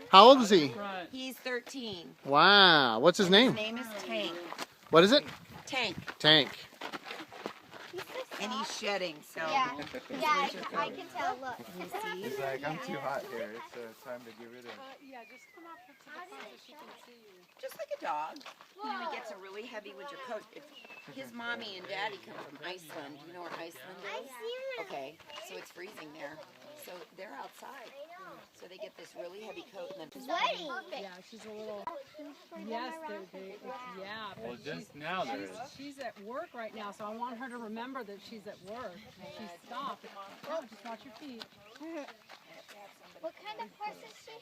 How old is he? He's 13. Wow. What's his name? His name is Tank. What is it? Tank. Tank. And he's shedding, so. Yeah, I can tell. Look. He's like, I'm too hot here. It's time to get rid of. Yeah, just come up to the front so she can see you. Just like a dog. You know, he gets a really heavy winter coat. His mommy and daddy come from Iceland. Do you know where Iceland is? Okay, so it's freezing there. So they're outside. So they get this really heavy coat and then Sweaty. Yeah, she's a little. Yes, yeah. Well, But just now there is. she's at work right now, so I want her to remember that she's at work. She stopped. Oh, just watch your feet. What kind of horse is she?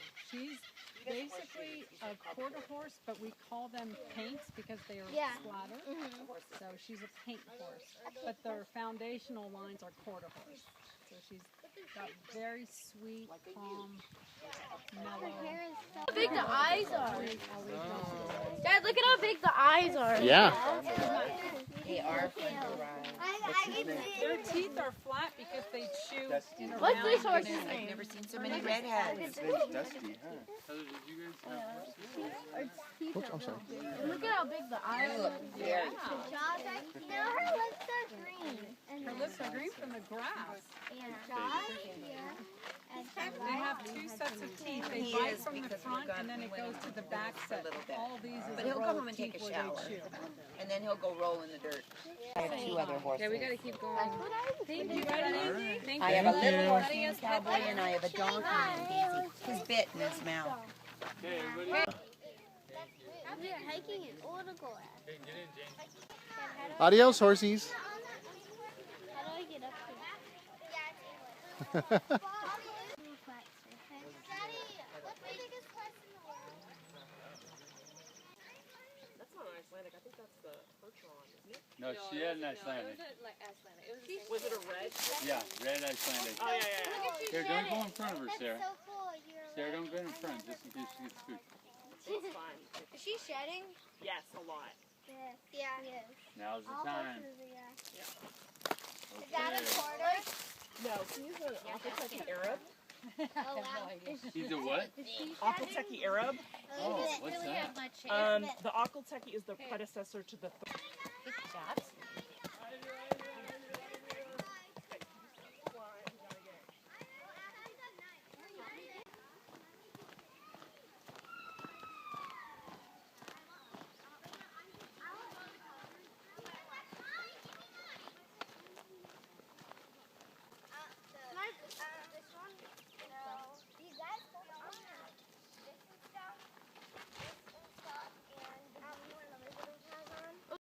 She's basically a quarter horse, but we call them paints because they are splatter. So she's a paint horse, but their foundational lines are quarter horse. So she's got very sweet, calm, mellow. How big the eyes are. Dad, look at how big the eyes are. Yeah. they are fun to ride. Their teeth are flat because they chew in a What's round this horse's manner. name? I've never seen so many redheads. Dusty, huh? Oops, I'm sorry. Look at how big the eyes are. Very Jaws are, no, her lips are green. And Her lips are green from the grass. and jaws here. And They have two sets of teeth. They He bite is, from the because front we've and then it goes to the back for a set. little bit. All these is But a he'll row come of home and take teeth a where shower. they chew. And then he'll go roll in the dirt. I have two other horses. Yeah, we gotta keep going. Thank you, Ready? Thank I you. have a little horse named Cowboy and I have a donkey named Daisy. He's bit in his mouth. we are hiking in Old Agoura. Adios, horsies. How do I get up here? Daddy, what's the biggest horse in the world? That's not Icelandic. I think that's the Hertron, isn't it? No, she had an Icelandic. It wasn't like Icelandic. It was it a red? Yeah, red Icelandic. Oh, yeah. Here, don't go in front of her, That's Sarah. so cool. You're Sarah, don't go in front, just in case she gets spooked. It's fine. Is she shedding? Yes, a lot. Yes. Yeah. Yes. Now's the time. Is that a quarter? No, he's an Apoteki Arab. Oh, wow. He's a what? Apoteki Arab. Oh, what's that? The Apoteki is the predecessor to the